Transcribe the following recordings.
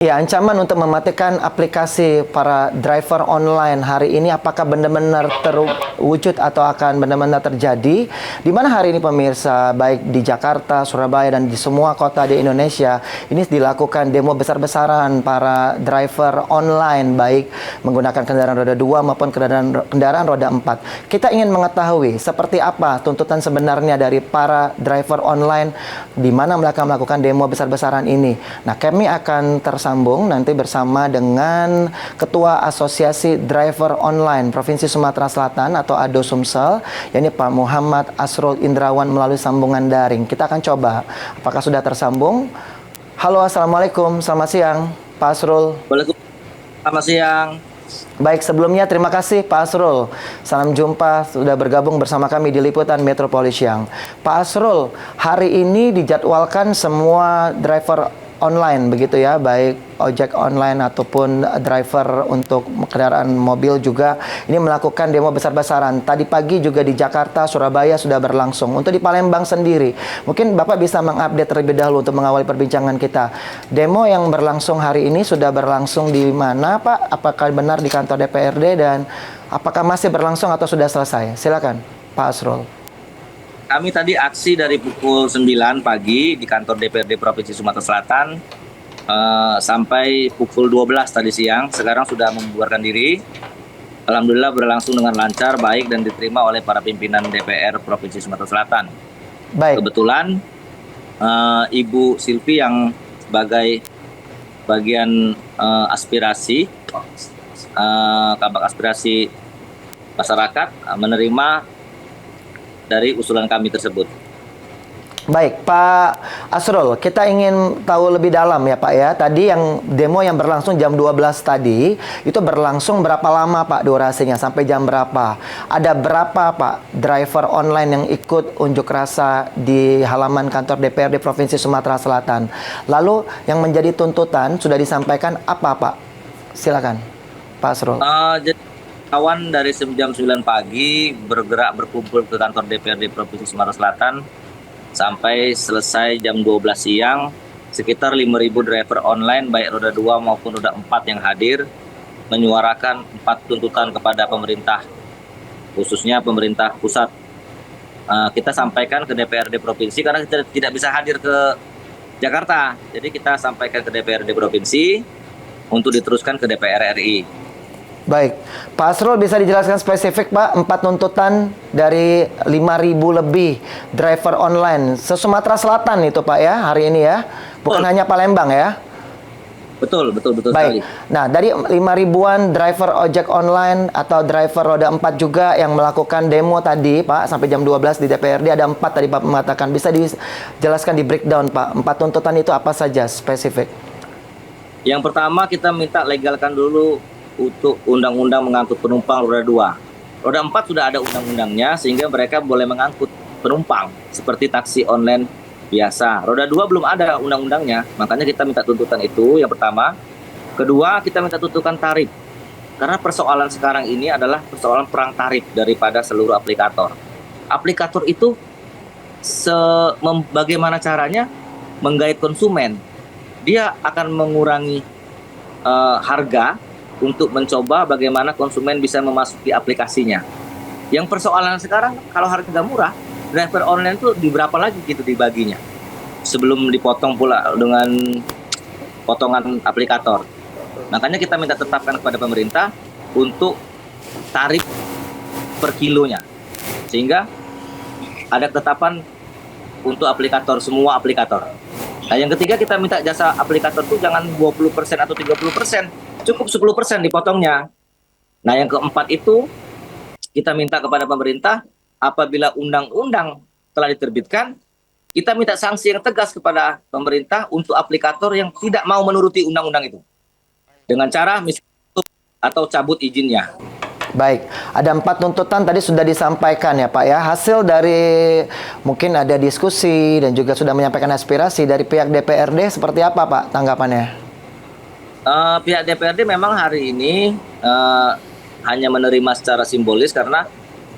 Ya, ancaman untuk mematikan aplikasi para driver online hari ini apakah benar-benar terwujud atau akan benar-benar terjadi? Di mana hari ini pemirsa, baik di Jakarta, Surabaya, dan di semua kota di Indonesia, ini dilakukan demo besar-besaran para driver online, baik menggunakan kendaraan roda 2 maupun kendaraan roda 4. Kita ingin mengetahui seperti apa tuntutan sebenarnya dari para driver online di mana mereka melakukan demo besar-besaran ini. Nah, kami akan tersambung nanti bersama dengan Ketua Asosiasi Driver Online Provinsi Sumatera Selatan atau ADO Sumsel, yakni Pak Muhammad Asrul Indrawan melalui sambungan daring. Kita akan coba apakah sudah tersambung. Halo, Assalamualaikum, selamat siang Pak Asrul. Waalaikumsalam, selamat siang. Baik, sebelumnya terima kasih Pak Asrul. Salam jumpa, sudah bergabung bersama kami di Liputan Metropolis Siang. Pak Asrul, hari ini dijadwalkan semua driver online begitu ya, baik ojek online ataupun driver untuk kendaraan mobil juga ini melakukan demo besar-besaran. Tadi pagi juga di Jakarta, Surabaya sudah berlangsung. Untuk di Palembang sendiri, mungkin Bapak bisa mengupdate terlebih dahulu untuk mengawali perbincangan kita. Demo yang berlangsung hari ini sudah berlangsung di mana, Pak? Apakah benar di kantor DPRD dan apakah masih berlangsung atau sudah selesai? Silakan, Pak Asrul. Kami tadi aksi dari pukul 9 pagi di kantor DPRD Provinsi Sumatera Selatan sampai pukul 12 tadi siang. Sekarang sudah membubarkan diri. Alhamdulillah berlangsung dengan lancar, baik dan diterima oleh para pimpinan DPR Provinsi Sumatera Selatan. Baik. Kebetulan Ibu Silvi yang sebagai bagian aspirasi, kabak aspirasi masyarakat menerima dari usulan kami tersebut. Baik, Pak Asrul, kita ingin tahu lebih dalam ya Pak ya. Tadi yang demo yang berlangsung jam 12 tadi, itu berlangsung berapa lama Pak durasinya, sampai jam berapa? Ada berapa Pak driver online yang ikut unjuk rasa di halaman kantor DPRD Provinsi Sumatera Selatan? Lalu yang menjadi tuntutan sudah disampaikan apa Pak? Silakan, Pak Asrul. Jadi kawan dari jam 9 pagi bergerak berkumpul ke kantor DPRD Provinsi Sumatera Selatan sampai selesai jam 12 siang. Sekitar 5.000 driver online baik roda 2 maupun roda 4 yang hadir menyuarakan 4 tuntutan kepada pemerintah, khususnya pemerintah pusat. Kita sampaikan ke DPRD Provinsi karena kita tidak bisa hadir ke Jakarta. Jadi kita sampaikan ke DPRD Provinsi untuk diteruskan ke DPR RI. Baik, Pak Asrul bisa dijelaskan spesifik Pak, 4 tuntutan dari 5.000 lebih driver online se-Sumatera Selatan itu Pak ya, hari ini ya, bukan hanya Palembang ya. Betul Baik. sekali. Nah, dari 5.000-an driver ojek online atau driver roda 4 juga yang melakukan demo tadi Pak, sampai jam 12 di DPRD, ada 4 tadi Pak mengatakan. Bisa dijelaskan di breakdown Pak, 4 tuntutan itu apa saja spesifik? Yang pertama kita minta legalkan dulu untuk undang-undang mengangkut penumpang roda 2. Roda 4 sudah ada undang-undangnya sehingga mereka boleh mengangkut penumpang seperti taksi online biasa. Roda 2 belum ada undang-undangnya, makanya kita minta tuntutan itu yang pertama. Kedua, kita minta tuntutan tarif. Karena persoalan sekarang ini adalah persoalan perang tarif daripada seluruh aplikator. Aplikator itu bagaimana caranya menggait konsumen. Dia akan mengurangi harga untuk mencoba bagaimana konsumen bisa memasuki aplikasinya. Yang persoalan sekarang, kalau harga murah, driver online itu di berapa lagi gitu dibaginya, sebelum dipotong pula dengan potongan aplikator. Makanya kita minta tetapkan kepada pemerintah untuk tarif per kilonya, sehingga ada ketetapan untuk aplikator, semua aplikator. Nah, yang ketiga kita minta jasa aplikator itu jangan 20% atau 30%. Cukup 10% dipotongnya. Nah, yang keempat itu kita minta kepada pemerintah apabila undang-undang telah diterbitkan, kita minta sanksi yang tegas kepada pemerintah untuk aplikator yang tidak mau menuruti undang-undang itu. Dengan cara misalnya atau cabut izinnya. Baik, ada 4 tuntutan tadi sudah disampaikan ya Pak ya. Hasil dari mungkin ada diskusi dan juga sudah menyampaikan aspirasi dari pihak DPRD seperti apa Pak tanggapannya? Pihak DPRD memang hari ini hanya menerima secara simbolis karena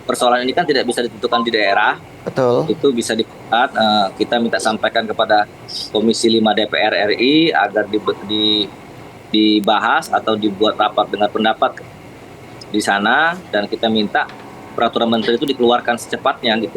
persoalan ini kan tidak bisa ditentukan di daerah. Betul. Itu bisa dilihat, kita minta sampaikan kepada Komisi 5 DPR RI agar dibahas atau dibuat rapat dengar pendapat di sana, dan kita minta peraturan menteri itu dikeluarkan secepatnya gitu.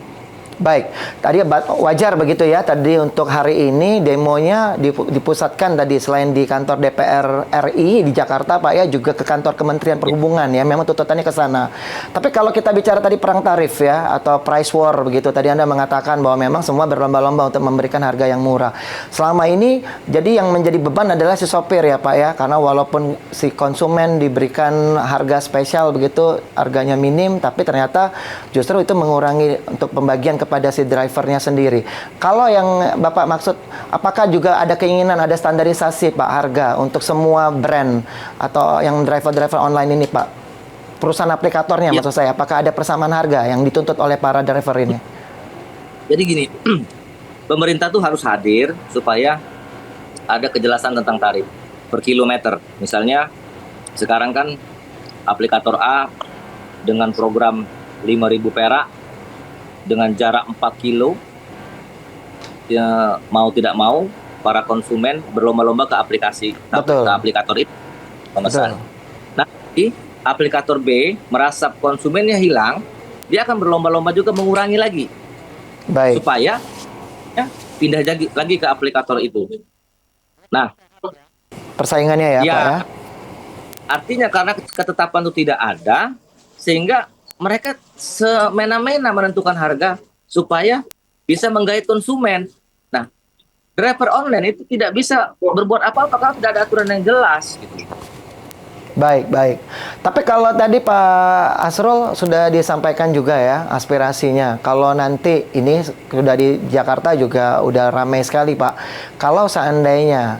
Baik, tadi wajar begitu ya. Tadi untuk hari ini demonya dipusatkan tadi selain di kantor DPR RI di Jakarta, Pak ya, juga ke kantor Kementerian Perhubungan ya. Memang tuntutannya ke sana. Tapi kalau kita bicara tadi perang tarif ya atau price war begitu, tadi Anda mengatakan bahwa memang semua berlomba-lomba untuk memberikan harga yang murah. Selama ini jadi yang menjadi beban adalah si sopir ya, Pak ya, karena walaupun si konsumen diberikan harga spesial begitu, harganya minim, tapi ternyata justru itu mengurangi untuk pembagian kepada si drivernya sendiri. Kalau yang Bapak maksud, apakah juga ada keinginan ada standarisasi Pak harga untuk semua brand atau yang driver-driver online ini Pak? Perusahaan aplikatornya Ya. maksud saya, apakah ada persamaan harga yang dituntut oleh para driver ini? Jadi gini, pemerintah tuh harus hadir supaya ada kejelasan tentang tarif per kilometer. Misalnya sekarang kan aplikator A dengan program 5.000 perak dengan jarak 4 kilo, ya, mau tidak mau para konsumen berlomba-lomba ke aplikasi, Betul. ke aplikator itu memesan. Betul. Nah, di aplikator B merasa konsumennya hilang, dia akan berlomba-lomba juga mengurangi lagi Baik. supaya ya, pindah lagi ke aplikator itu. Nah, Persaingannya ya, ya, Pak ya? artinya karena ketetapan itu tidak ada, sehingga mereka semena-mena menentukan harga supaya bisa menggait konsumen. Nah, driver online itu tidak bisa berbuat apa-apa kalau tidak ada aturan yang jelas gitu. Baik, baik. Tapi kalau tadi Pak Asrul sudah disampaikan juga ya aspirasinya. Kalau nanti ini sudah di Jakarta juga udah ramai sekali Pak. Kalau seandainya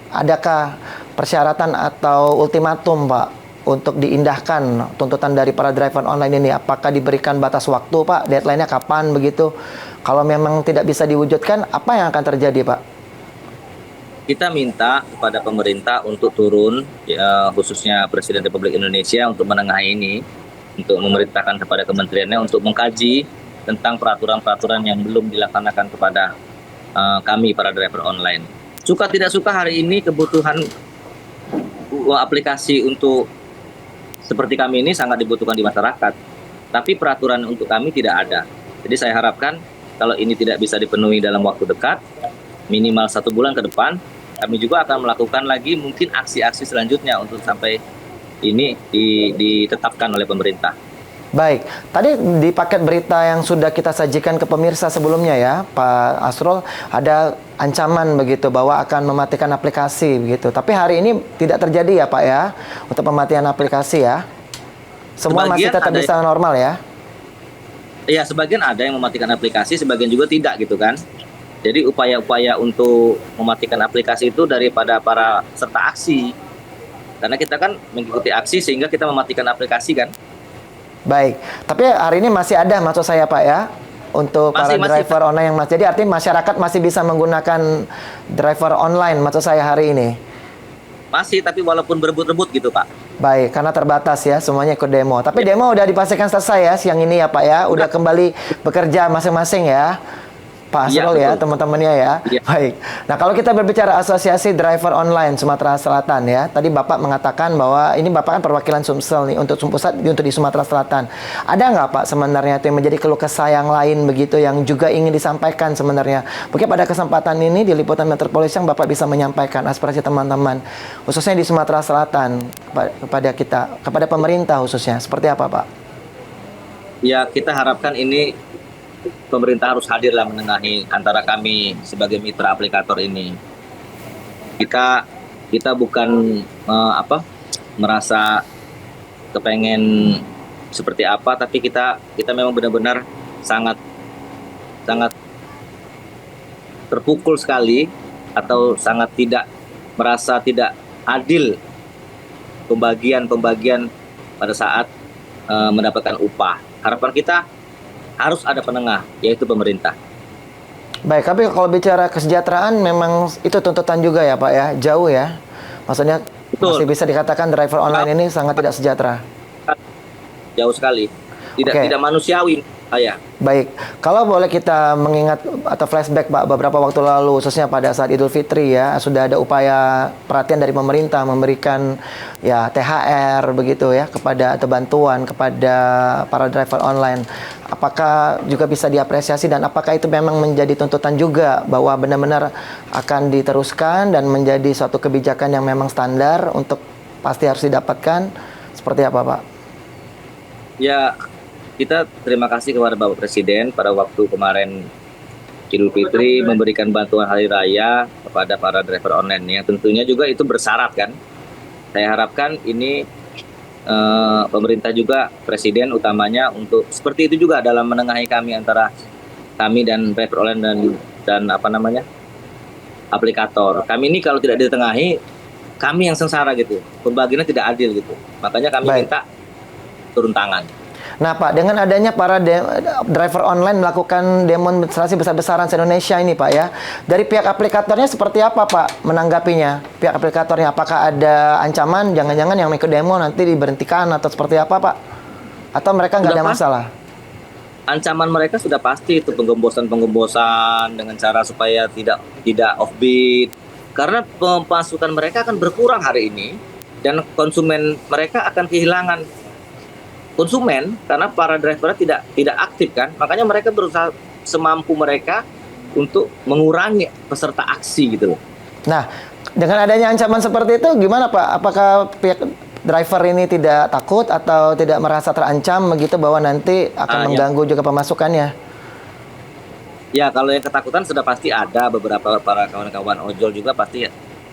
adakah persyaratan atau ultimatum Pak untuk diindahkan tuntutan dari para driver online ini? Apakah diberikan batas waktu Pak? Deadline-nya kapan begitu? Kalau memang tidak bisa diwujudkan, apa yang akan terjadi Pak? Kita minta kepada pemerintah untuk turun, ya, khususnya Presiden Republik Indonesia untuk menengahi ini, untuk memerintahkan kepada kementeriannya untuk mengkaji tentang peraturan-peraturan yang belum dilaksanakan kepada kami para driver online. Suka tidak suka hari ini kebutuhan aplikasi untuk seperti kami ini sangat dibutuhkan di masyarakat, tapi peraturan untuk kami tidak ada. Jadi saya harapkan kalau ini tidak bisa dipenuhi dalam waktu dekat, minimal 1 bulan ke depan, kami juga akan melakukan lagi mungkin aksi-aksi selanjutnya untuk sampai ini ditetapkan oleh pemerintah. Baik, tadi di paket berita yang sudah kita sajikan ke pemirsa sebelumnya ya, Pak Asrul, ada ancaman begitu bahwa akan mematikan aplikasi begitu. Tapi hari ini tidak terjadi ya Pak ya, untuk pematian aplikasi ya. Semua Sebagian masih tetap ada bisa normal ya. Ya, sebagian ada yang mematikan aplikasi, sebagian juga tidak gitu kan. Jadi upaya-upaya untuk mematikan aplikasi itu daripada para serta aksi. Karena kita kan mengikuti aksi sehingga kita mematikan aplikasi kan. Baik, tapi hari ini masih ada maksud saya Pak ya, untuk para Masih, driver online yang masih. Jadi artinya masyarakat masih bisa menggunakan driver online maksud saya hari ini. Masih, tapi walaupun berebut-rebut gitu Pak. Baik, karena terbatas ya, semuanya ikut demo. Tapi demo udah dipastikan selesai ya siang ini ya Pak ya, udah kembali bekerja masing-masing ya. Pak Iya, Asrul ya, betul. teman-temannya ya. Iya. Baik. Nah, kalau kita berbicara Asosiasi Driver Online Sumatera Selatan ya, tadi Bapak mengatakan bahwa ini Bapak kan perwakilan Sumsel nih untuk pusat untuk di Sumatera Selatan. Ada nggak Pak sebenarnya itu yang menjadi keluh kesah yang lain begitu yang juga ingin disampaikan sebenarnya? Mungkin pada kesempatan ini di Liputan Metropolis yang Bapak bisa menyampaikan aspirasi teman-teman khususnya di Sumatera Selatan kepada kita, kepada pemerintah khususnya. Seperti apa Pak? Ya, kita harapkan ini pemerintah harus hadirlah menengahi antara kami sebagai mitra aplikator ini. Kita bukan merasa kepengen seperti apa, tapi kita memang benar-benar sangat terpukul sekali atau sangat merasa tidak adil pembagian pada saat mendapatkan upah. Harapan kita harus ada penengah, yaitu pemerintah. Baik, tapi kalau bicara kesejahteraan memang itu tuntutan juga ya Pak ya, jauh ya. Maksudnya Betul. masih bisa dikatakan driver online ini sangat tidak sejahtera. Jauh sekali. Oke. Tidak manusiawi Ya. Baik, kalau boleh kita mengingat atau flashback Pak, beberapa waktu lalu, khususnya pada saat Idul Fitri ya, sudah ada upaya perhatian dari pemerintah memberikan ya THR begitu ya kepada atau bantuan kepada para driver online. Apakah juga bisa diapresiasi dan apakah itu memang menjadi tuntutan juga bahwa benar-benar akan diteruskan dan menjadi suatu kebijakan yang memang standar untuk pasti harus didapatkan? Seperti apa Pak? Ya, kita terima kasih kepada Bapak Presiden pada waktu kemarin Idul Fitri memberikan bantuan hari raya kepada para driver online yang tentunya juga itu bersyarat kan. Saya harapkan ini pemerintah juga, Presiden utamanya untuk seperti itu juga dalam menengahi kami antara kami dan driver online dan apa namanya aplikator. Kami ini kalau tidak ditengahi, kami yang sengsara gitu. Pembagiannya tidak adil gitu. Makanya kami minta turun tangan. Nah Pak, dengan adanya para driver online melakukan demonstrasi besar-besaran se-Indonesia ini Pak ya, dari pihak aplikatornya seperti apa Pak menanggapinya? Pihak aplikatornya apakah ada ancaman jangan-jangan yang ikut demo nanti diberhentikan atau seperti apa Pak? Atau mereka nggak ada masalah? Ancaman mereka sudah pasti itu penggembosan dengan cara supaya tidak offbeat. Karena pemasukan mereka akan berkurang hari ini dan konsumen mereka akan kehilangan konsumen karena para driver tidak aktif kan, makanya mereka berusaha semampu mereka untuk mengurangi peserta aksi gitu loh. Nah, dengan adanya ancaman seperti itu gimana Pak? Apakah pihak driver ini tidak takut atau tidak merasa terancam begitu bahwa nanti akan mengganggu juga pemasukannya? Ya, kalau yang ketakutan sudah pasti ada, beberapa para kawan-kawan ojol juga pasti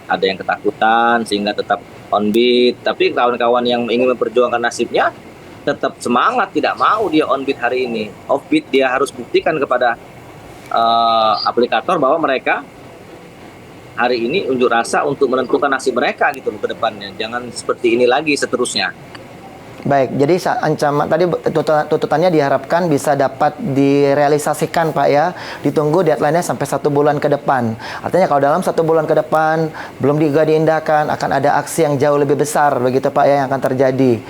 ada yang ketakutan sehingga tetap on beat, tapi kawan-kawan yang ingin memperjuangkan nasibnya tetap semangat, tidak mau dia on beat hari ini. Off beat dia harus buktikan kepada aplikator bahwa mereka hari ini unjuk rasa untuk menentukan nasib mereka gitu ke depannya. Jangan seperti ini lagi seterusnya. Baik, jadi ancaman tadi tuntutannya diharapkan bisa dapat direalisasikan Pak ya. Ditunggu deadline-nya sampai 1 bulan ke depan. Artinya kalau dalam 1 bulan ke depan belum juga diindahkan, akan ada aksi yang jauh lebih besar begitu Pak ya yang akan terjadi.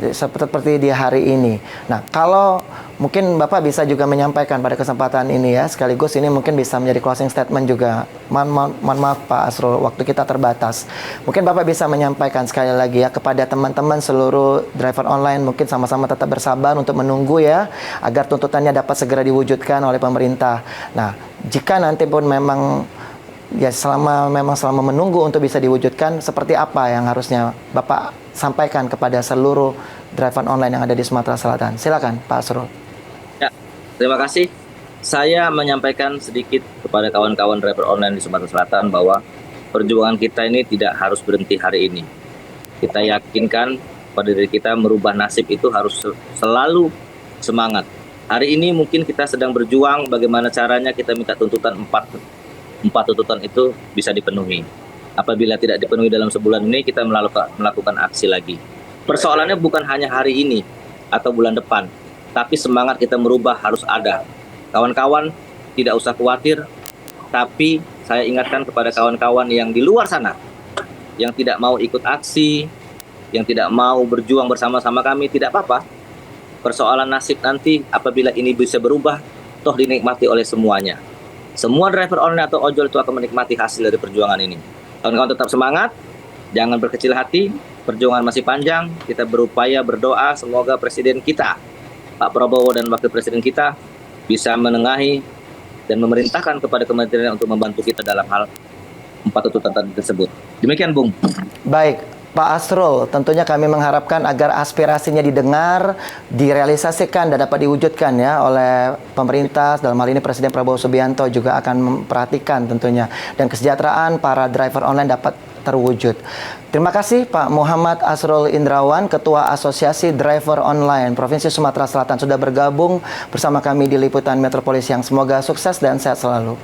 Seperti di hari ini. Nah, kalau mungkin Bapak bisa juga menyampaikan pada kesempatan ini ya, sekaligus ini mungkin bisa menjadi closing statement juga. Mohon maaf Pak Asrul, waktu kita terbatas. Mungkin Bapak bisa menyampaikan sekali lagi ya kepada teman-teman seluruh driver online, mungkin sama-sama tetap bersabar untuk menunggu ya, agar tuntutannya dapat segera diwujudkan oleh pemerintah. Nah, jika nanti pun memang ya selama menunggu untuk bisa diwujudkan, seperti apa yang harusnya Bapak sampaikan kepada seluruh driver online yang ada di Sumatera Selatan? Silakan Pak Asrul. Ya, terima kasih. Saya menyampaikan sedikit kepada kawan-kawan driver online di Sumatera Selatan bahwa perjuangan kita ini tidak harus berhenti hari ini. Kita yakinkan pada diri kita merubah nasib itu harus selalu semangat. Hari ini mungkin kita sedang berjuang bagaimana caranya kita minta tuntutan empat tuntutan itu bisa dipenuhi. Apabila tidak dipenuhi dalam sebulan ini, kita melakukan aksi lagi. Persoalannya bukan hanya hari ini atau bulan depan, tapi semangat kita merubah harus ada. Kawan-kawan tidak usah khawatir, tapi saya ingatkan kepada kawan-kawan yang di luar sana, yang tidak mau ikut aksi, yang tidak mau berjuang bersama-sama kami, tidak apa-apa. Persoalan nasib nanti apabila ini bisa berubah, toh dinikmati oleh semuanya. Semua driver online atau ojol itu akan menikmati hasil dari perjuangan ini. Kawan-kawan tetap semangat, jangan berkecil hati, perjuangan masih panjang, kita berupaya berdoa semoga Presiden kita, Pak Prabowo dan Wakil Presiden kita bisa menengahi dan memerintahkan kepada kementerian untuk membantu kita dalam hal 4 tuntutan tersebut. Demikian Bung. Baik, Pak Asrul, tentunya kami mengharapkan agar aspirasinya didengar, direalisasikan dan dapat diwujudkan ya oleh pemerintah, dalam hal ini Presiden Prabowo Subianto juga akan memperhatikan tentunya, dan kesejahteraan para driver online dapat terwujud. Terima kasih Pak Muhammad Asrul Indrawan, Ketua Asosiasi Driver Online Provinsi Sumatera Selatan sudah bergabung bersama kami di Liputan Metropolis yang semoga sukses dan sehat selalu.